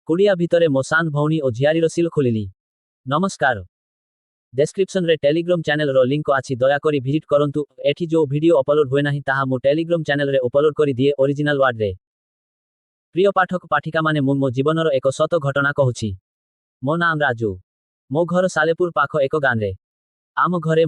कुड़िया भितरे मो सान भौणी ओ झियारीर सिल खोलिली। नमस्कार। डेस्क्रिप्शन रे टेलीग्राम चैनल रो लिंक आछि दयाकरी विजिट करंतु। एठी जो वीडियो अपलोड होय नाही ताहा मो टेलीग्राम चैनल रे अपलोड करी दिए ओरिजिनल वर्ड रे। प्रिय पाठक पाठिका माने मो जीवनर एक सत घटना कहूछि। मो नाम राजू। मो घर सालेपुर पाख एक गान रे। आम घरे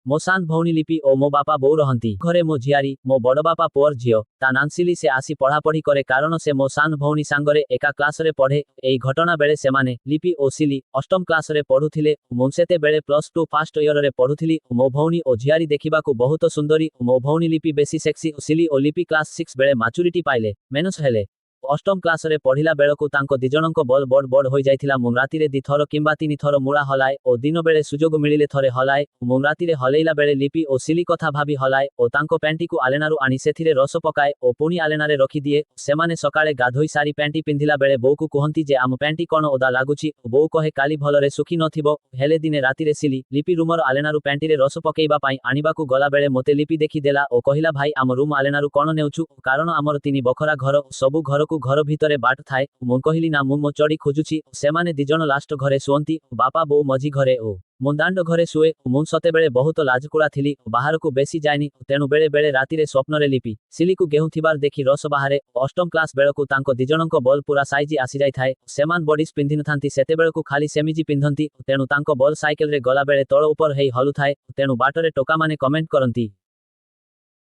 मो सान भौणी लिपि ओ मो बापा बोउ रहंती। घरे मो झियारी मो बड़ बापा पुअर झियो ता नानसिली से आसी पढ़ापढ़ी करे कारण से मो सान भौणी सांगरे एका क्लास रे पढ़े। एई घटना बेले से माने लिपि ओ सिली अष्टम क्लास रे पढ़ुथिले। मु सेते बेले +2 फर्स्ट ईयर रे पढ़ुथिली। मो भौणी ओ झियारी देखिबाकू बहुत सुंदरी। मो भौणी लिपि बेसी सेक्सी। सिली ओ लिपि क्लास 6 बेले मैच्योरिटी पाइले मेनस हेले। अष्टम क्लास रे पढ़िला बेलकू तांको दिजणंको बल बड़ बड़ होई जाइथिला। मु राती रे 2 थर किंबा 3 थर मुळा हलाए ओ दिन बेले सुजोग मिलिले थरे हलाए। मु राती रे हलेइला बेले लिपि ओ सिली कथा भाबी हलाए ओ तांको पैंटी को आलेनारू आनी सेथिरे रस पकाए ओ पुणी आलेनारे रखी दिए। सेमाने सकाळे गाधोई सारी पैंटी पिंधिला बेले बोउ को कहंती जे आम पैंटी कोन ओदा लागुची। बोउ कहे काली भलरे सुखी नथिबो। हेले दिने राती रे सिली लिपि रूमर आलेनारू पैंटी रे रस पकेइबा पई आनिबाकू गला बेले मोते लिपि देखि देला ओ कहिला भाई आम रूम आलेनारू कोन नेउछु कारण आमर 3 बखरा घर सबु घरकू घर भितरे बाट थाए। मु कहिली ना मु चढ़ी खोजुची। सेमाने दिजण लास्ट घरे सुअंती बापा बोउ मझी घरे ओ मु दांड घरे सुए। मु सते बेले बहुत लाजकुड़ा थिली बाहर को बेसी जायनी तेणु बेले बेले राती रे स्वप्न रे लिपि सिली को गेहूं थिबार देखि रस बाहरे। अष्टम क्लास बेलकू तांको दिजणंको बल पूरा साइजी आसी जाय थाए। सेमान बॉडीज पिंधि नथांती सेते बेलकू खाली सेमिजी पिंधंती तेणु तांको बल साइकेल रे गला बेले तळ ऊपर हेई हलु थाए। तेणु बाटरे टोका माने कमेंट करंती।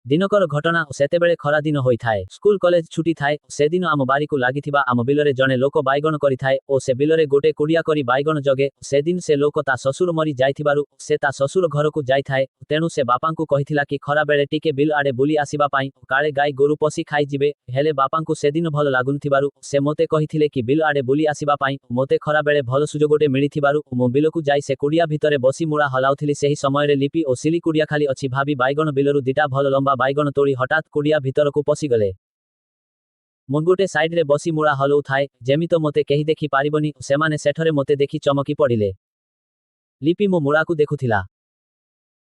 दिनकर घटना सेतेबेले खरा दिन होई थाए। स्कूल कॉलेज छुट्टी थाए। से दिन आम बारी को लागिथिबा आम बिलरे जने लोक बाइगण करि थाए ओ से बिलरे गोटे कुड़िया करी बाइगण जगे। से दिन से लोक ता ससुर मरी जाइथिबारु से ता ससुर घर को जाय थाए। तेणु से बापांकु कहिथिला कि खरा बेले टिके बिल आडे बुली आसीबा पाई काळे गाय गोरु पसी खाई जिबे। हेले बापांकु से दिन भल लागुनथिबारु से मोते कहिथिले कि बिल आडे बुली आसीबा पाई मोते खरा बेले भल सुजोगोटे मिलिथिबारु मु बिलकु जाई से कुड़िया भितरे बसी मुळा हलाउथिली। सेही समय रे लिपि ओ सिली कुड़िया खाली अछि भाबी बाइगण बिलरु दिटा भल लंबा बाइगण तोड़ी हठात कुड़िया भितर को पसी गले। मु गोटे साइड रे बसी मुळा हलौ थाए जेमि तो मोते केही देखि पारिबनी। सेमाने सेठरे मोते देखि चमकी पड़िले। लिपि मो मुळा को देखुथिला।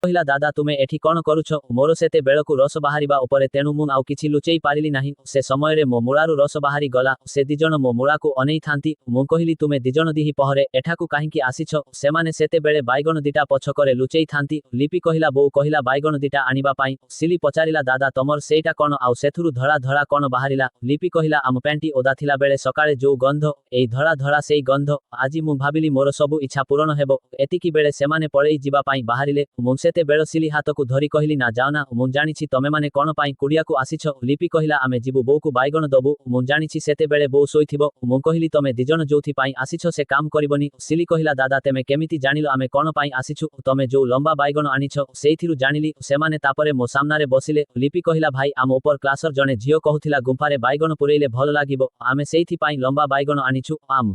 कहिला दादा तुमे एठी कोन करूछ। मोर सेते बेलकू रस बाहारिबा उपरे तेणु मु आउ किछि लुचेई पारिली नाही। से समय रे मो मुळारू रस बाहारी गला। से दिजण मो मुळा को अनेई थांती। मु कहिली तुमे दिजण दिही पहरे एठाकू काहींकी आसीछ। सेमाने सेते बेले बाइगण दिटा पछकरे लुचेई थांती। लिपि कहिला बोउ कहिला बाइगण दिटा आनिबा पाई। सिली पचारिला दादा तमर सेटा कोन आउ सेथुरु धड़ा धड़ा कोन बाहारिला। लिपि कहिला आम पैंटी ओदा थिला बेले सकाळे जो गंध एई धड़ा धड़ा सेई गंध। आजि मु भाबिली मोर सबु इच्छा पूर्ण हेबो। एतिकी बेले सेमाने पळेई जिबा पाई बाहारिले। मु सेते बेले सिली हाथ को धरी कहिली ना जाओना मु जानिछि तमे माने कोन पाई कुड़िया को आसीछ। लिपि कहिला आमे जिबु बोउ को बाइगण दबु मु जानिछि सेते बेले बोउ सोइथिबो। मु कहिली तमे दिजण जोथि पाई आसीछ से काम करिबनी। सिली कहिला दादा तेमे केमिति जानिलो आमे कोन पाई आसीछु। तमे जो लंबा बाइगण आनिछ सेइथिरु जानिली। सेमाने तापरे मो सामनारे बसिले। लिपि कहिला भाई आम ऊपर क्लासर जने झियो कहूथिला गुंफारे बाइगण पुरेइले भल लागिबो आमे सेइथि पाई लंबा बाइगण आनिछु। आम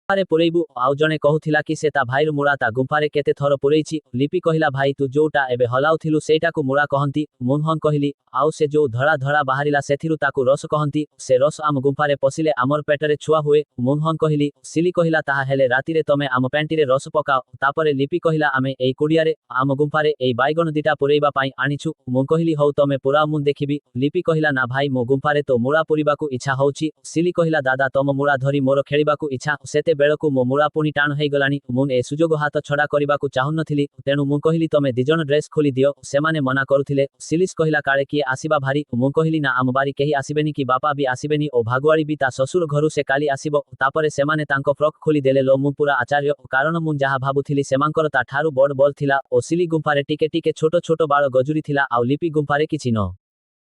गुंफारे पुरेइबु आउ जने कहूथिला कि से ता भाईर मुळा ता गुंफारे केते थर पुरेइछि। लिपि कहिला भाई तू जोटा एबे हलाउथिलु सेटा को मुळा कहंती। मुनहन कहिली आउ से जो धड़ा धड़ा बाहारिला सेथिरु ताकू रस कहंती। से रस आम गुंफारे पसिले आमर पेटरे छुआ हुए। मुनहन कहिली सिली कहिला ताहा हेले राती रे तमे आम पैंटीरे रस पकाओ। तापरे लिपि कहिला आमे एई कुड़ियारे आम गुंफारे एई बाइगण दिटा पुरेइबा पाई आनिछु। मु कहिली हौ तमे पुरा मुन देखिबि। लिपि कहिला ना भाई मो गुंफारे तो मुळा पुरिबाकू इच्छा होउछि। सिली कहिला दादा तम मुळा धरी मोर खेलिबाकू इच्छा। सेते बेलकू मो मुळा पुनी टाण हेई गलानी। मुन ए सुजोग हाथ छडा करिबाकू चाहुनथिली तेणु मु कहिली तमे दिजण ड्रेस खोली दियो। सेमाने मना करुथिले। सिलिस कहिला काळे किए आसीबा भारी। मु कहिली ना आम बारी केही आसीबेनी कि बापा भी आसीबेनी ओ भागुआड़ी भी ता ससुर घरु से काली आसीबो। तापरे सेमाने तांको फ्रॉक खोली देले लो मु पूरा आचार्य कारण मु जाहा भाबुथिली सेमांकर ता ठारू बड़ बल थिला ओ सिली गुंफारे टिके टिके छोटो छोटो बाळ गजुरी थिला आउ लिपि गुंफारे किछि न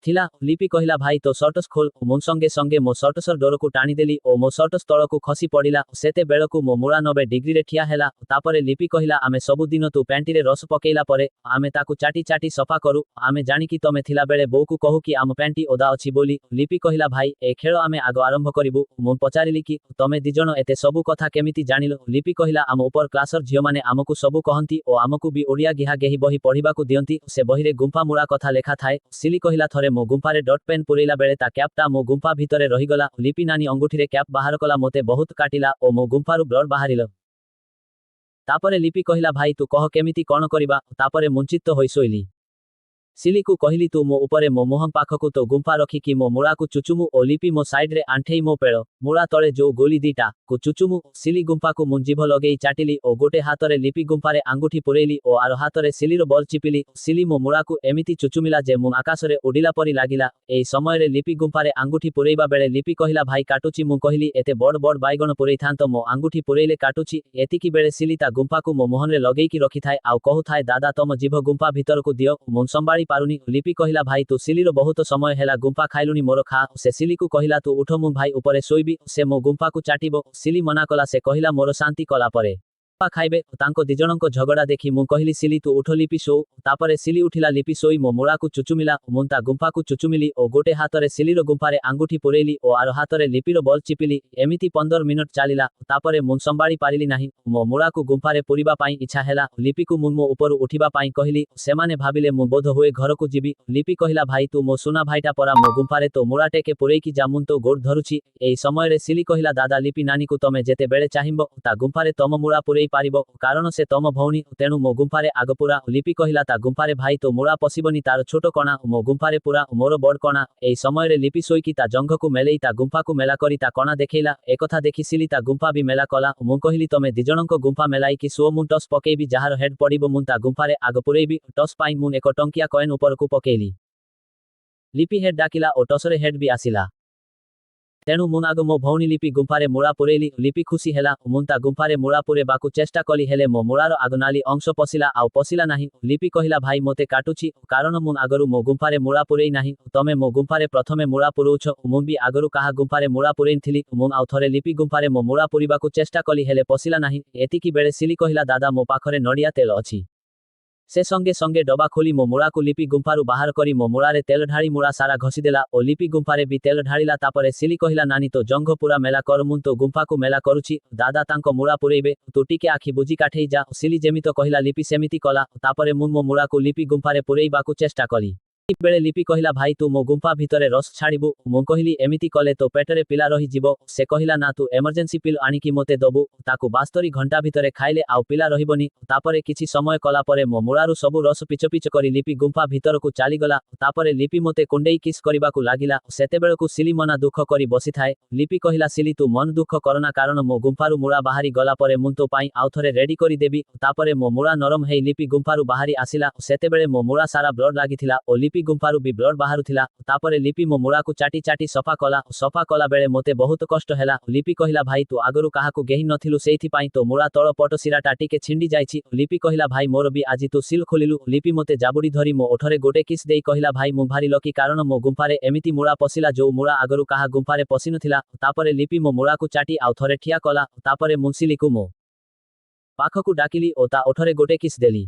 थिला। लिपि कहिला भाई तो सर्टस खोल। मुन संगे संगे मो सर्टसर डोर को टाणी देली ओ मो सर्टस तळ को खसी पड़िला। सेते बेलकू मो मुळा 90 डिग्री रे ठिया हेला। तापरे लिपि कहिला आमे सबु दिन तू पैंटी रे रस पकेइला परे आमे ताकू चाटी चाटी सफा करू। आमे जानि कि तमे थिला बेले बोउ को कहू कि आम पैंटी ओदा अछि बोली। लिपि कहिला भाई ए खेळ आमे आगो आरंभ करिबु। मु पचारिली कि तमे दिजण एते सबु कथा केमिति जानिलो। लिपि कहिला आम ऊपर क्लासर झियो माने आमकु सबु कहंती ओ आमकु भी ओडिया गिहा गेही बही पढिबाकू दियंती। से बही रे गुंफा मुळा कथा लेखा थाए। सिली कहिला थरे मो गुंफारे डट पेन पुरेइला बेले ता कैपटा मो गुंफा भितरे रहिगला। लिपि नानी अंगुठी रे कैप बाहर कला मोते बहुत काटिला ओ मो गुंफारु ब्लड बाहरिल। तापरे लिपि कहिला भाई तू कह केमिति कोन करिबा। तापरे मुंचित होई सोइली। सिलीकु कहली तू मो उपरे मो मुहं पाखकु तो गुंफा रखिकी मो मुड़ाकु चुचुमु ओ लिपि मो साइड रे आंठेई मो पेड़ मुड़ा तले जो गोली दीटा को चुचुमु सिली गुंफाकु मुन जीभ लगेई चाटिली ओ गोटे हातरे लिपि गुंफारे आंगुठी पुरेली ओ आरो हातरे सिलीर बल चिपिली सिली मो मुड़ाकु एमिति चुचुमिला जे मु आकाशरे उडिला परी लागिला एई समयरे लिपि गुंफारे आंगुठी पुरेइबा बेले लिपि कहिला भाई काटुची मु कहली एते बड़ बड़ बाइगण पुरेई थांतो मो आंगुठी पुरेइले काटुची एतिकी बेले सिली ता गुंफाकु मो मोहनरे लगेईकी रखिथाय आउ कहूथाय दादा तम जीभ गुंफा भितरकु दियो मुन संभाळी पारुनी लिपि कहिला भाई तू सिलीर बहुत समय हेला गुंफा खाइलुनी मोर खा से सिलीकु कहिला तू उठ मु भाई उपरे सोइबी से मो गुंफाकु चाटिबो सिली मना कला से कहिला मोर शांति कला परे खाइबे तांको दिजणको झगड़ा देखि मु कहली सिली तू उठ लिपि सो तापरे सिली उठिला लिपि सोई मो मुड़ाकु चुचुमिला मुन ता गुंफाकु चुचुमिली ओ गोटे हातरे सिलीर गुंफारे आंगुठी पुरेइली ओ आरो हातरे लिपिर बल चिपिली एमिति 15 मिनिट चालिला तापरे मुन संभाळी पारिली नाही मो मुड़ाकु गुंफारे पुरिबा पाई इच्छा हेला लिपिकु मुन मो उपरु उठिबा पाई कहली सेमाने भाबिले मु बोध होए घरकु जीबी लिपि कहिला भाई तू मो सुना भाईटा परा मो गुंफारे तो मुड़ाटेके पुरेइकी जामुन तो गोड़ धरुची एई समयरे सिली कहिला दादा लिपि नानीकु तमे जेते बेले चाहिबो ता गुंफारे तम मुड़ा पुरेई पारिबो कारण से तम भौणी तेणु मो गुंफारे आगपुरा लिपि कहिला ता गुंफारे भाई तो मुड़ा पसिबनी तार छोट कणा मो गुंफारे पुरा मोर बड़ कणा एई समयरे लिपि सोईकी ता जंघकु मेलेई ता गुंफाकु मेला करी ता कणा देखैला एकथा देखि सिली ता गुंफा भी मेला कला मु कहिली तमे दिजणको गुंफा मेलाई कि सो मुन टस पकेइबी जहार हेड पडिबो मुन ता गुंफारे आगपुरेइबी टस पाई मुन एक टंकिया कॉइन उपरकु पकेइली लिपि हेड डाकिला ओ टसरे हेड भी आसिला तेणु मुन आग मो भौणी लिपि गुंफारे मुड़ा पुरेइली लिपि खुशी हेला मुन ता गुंफारे मुड़ा पुरे बाकु चेष्टा कली हेले मो मुड़ार आगनाली अंश पसिला आउ पसिला नाही लिपि कहिला भाई मोते काटुची कारण मुन आगरु मो गुंफारे मुड़ा पुरेई नाही तमे मो गुंफारे प्रथमे मुड़ा पुरौछ मुन भी आगरु काहा गुंफारे मुड़ा पुरेइन थिली मुन आउ थरे लिपि गुंफारे मो मुड़ा पुरिबाकु चेष्टा कली हेले पसिला नाही एतिकी बेले सिली कहिला दादा मो पाखरे नडिया तेल अछि से संगे संगे डबा खोली मो मुड़ाकु लिपि गुंफारु बाहर करी मो मुड़ारे तेल ढाड़ी मुड़ा सारा घसीदेला ओ लिपि गुंफारे भी तेल ढाड़िला तापरे सिली कहिला नानी तो जंघ पूरा मेला कर मुन तो गुंफाकु मेला करुची दादा तांको मुड़ा पुरेइबे तू टिके आखि बुझी काठेई जा सिली जेमितो कहिला लिपि सेमिति कला तापरे मुन मो मुड़ाकु लिपि गुंफारे पुरेइबाकु चेष्टा कली बेले लिपि कहिला भाई तू मो गुंफा भितरे रस छाड़िबु मु कहिली एमिति कले तो पेटरे पिला रही जीवो से कहिला ना तू इमरजेंसी पिल आनिकी मोते दबु ताकु 72 घंटा भितरे खाइले आउ पिला रहिबनी तापरे किछि समय कला परे मो मुड़ारु सबु रस पिच पिच करी लिपि गुंफा भितरकु चाली गला तापरे लिपि मोते कुंडेई किस करिबाकु लागिला सेतेबेलकु सिली मना दुख करी बसी थाए लिपि कहिला सिली तू मन दुख करना कारण मो गुंफारु मुड़ा बाहारी गला परे मुन तो पाई आउ थरे रेडी करी देबी तापरे मो मुड़ा नरम हेई लिपि गुंफारु बाहारी आसिला सेतेबेले मो मुड़ा सारा ब्लड लागिथिला ओ लिपि गुंफारु भी ब्लड बाहरुथिला तापरे लिपि मो मुड़ाकु चाटी चाटी सफा कला बेले मोते बहुत कष्ट हेला लिपि कहिला भाई तू आगरु काहाकु गेहि नथिलु सेइथि पाई तो मुड़ा तळ पट सिराटा टिके छिंडी जाइछि लिपि कहिला भाई मोर भी आजि तू सिल खोलिलु लिपि मोते जाबुडी धरी मो ओठरे गोटे किस देई कहिला भाई मु भारी लकी कारण मो गुंफारे एमिति मुड़ा पसिला जो मुड़ा आगरु काहा गुंफारे पसिनथिला तापरे लिपि मो मुड़ाकु चाटी आउ थरे ठिया कला तापरे मुनसिलिकु मो पाखकु डाकिली ओ ता ओठरे गोटे किस देली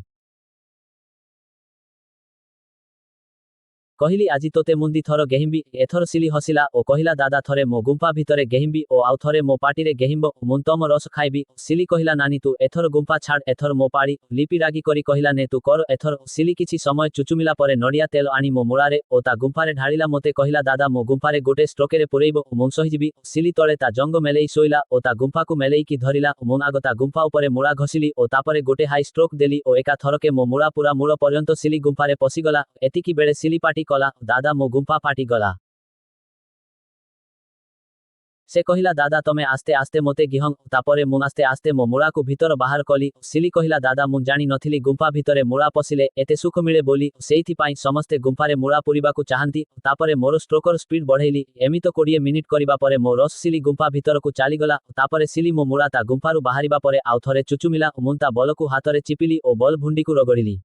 कहिली आजि तोते मुंदी थर गेहिम्बी एथर सिली हसिला ओ कहिला दादा थरे मो गुंफा भितरे गेहिम्बी ओ आउ थरे मो पाटीरे गेहिम्बो मुन तम रस खाइबी सिली कहिला नानी तू एथर गुंफा छाड़ एथर मो पाड़ी लिपि रागी करी कहिला ने तू कर एथर सिली किछि समय चुचुमिला परे नडिया तेल आनी मो मुड़ारे ओ ता गुंफारे ढाळिला मोते कहिला दादा मो गुंफारे गोटे स्ट्रोकेरे पुरेइबो मुन सहिजिबी सिली तळे ता जंग मेलेई सोइला ओ ता गुंफाकु मेलेई की धरिला मुन आगो ता गुंफा उपरे मुड़ा घसिली ओ तापरे गोटे हाई स्ट्रोक देली ओ एका थरके मो मुड़ा पूरा मूळ पर्यंत सिली गुंफारे पसिगला एतिकी बेले सिली पाटी कला दादा मो गुंफा फाटी गला से कहिला दादा तमे आस्ते आस्ते मोते गिहंग तापरे मुन आस्ते आस्ते मो मुड़ाकु भितर बाहर कली सिली कहिला दादा मुन जानी नथिली गुंफा भितरे मुड़ा पसिले एते सुख मिले बोली सेइथि पाई समस्ते गुंफारे मुड़ा पुरिबाकु चाहंती तापरे मोर स्ट्रोकर स्पीड बढ़ेली एमितो 20 मिनिट करिबा परे मो रस सिली गुंफा भितरकु चाली गला तापरे सिली मो मुड़ा ता गुंफारु बाहरिबा परे आउ थरे चुचुमिला मुन ता बलकु हातरे चिपिली ओ बल भुंडीकु रगड़िली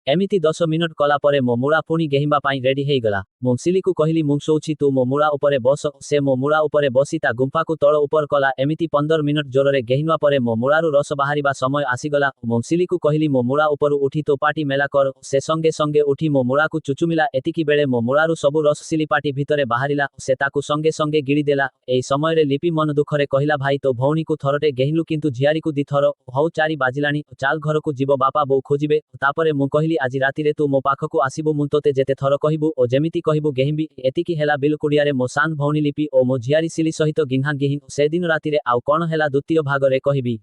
एमिति 10 मिनिट कला परे मो मुड़ा पुणी गेहिबा पाई रेडी हेई गला मु सिलीकु कहिली मु सोउछि तू मो मुड़ा उपरे बस से मो मुड़ा उपरे बसी ता गुंफाकु तळ उपर कला एमिति 15 मिनिट जोररे गेहिनवा परे मो मुड़ारु रस बाहरिबा समय आसीगला मु सिलीकु कहिली मो मुड़ा उपरु उठी तो पाटी मेला कर से संगे संगे उठी मो मुड़ाकु चुचुमिला एतिकी बेले मो मुड़ारु सबु रस सिली पाटी भितरे बाहरिला से ताकु संगे संगे गिड़ी देला एई समयरे लिपि मन दुखरे कहिला भाई तो भौणीकु थरटे गेहिलु किंतु झियारीकु दी थर हौ 4 बाजिलानी चाल घरकु जीव बापा बो खोजिबे तापरे मु कहिली आजि रातिरे तू मो पाखकु आसीबु मुन तोते जेते थर कहिबु ओ जेमिति कहिबु गेहिम्बी एतिकी हेला बिलकुडियारे मो सान भौणी लिपि ओ मो झियारी सिली सहित गिन्हा गिहिन से दिन रातिरे आउ कोन हेला द्वितीय भागरे कहिबी।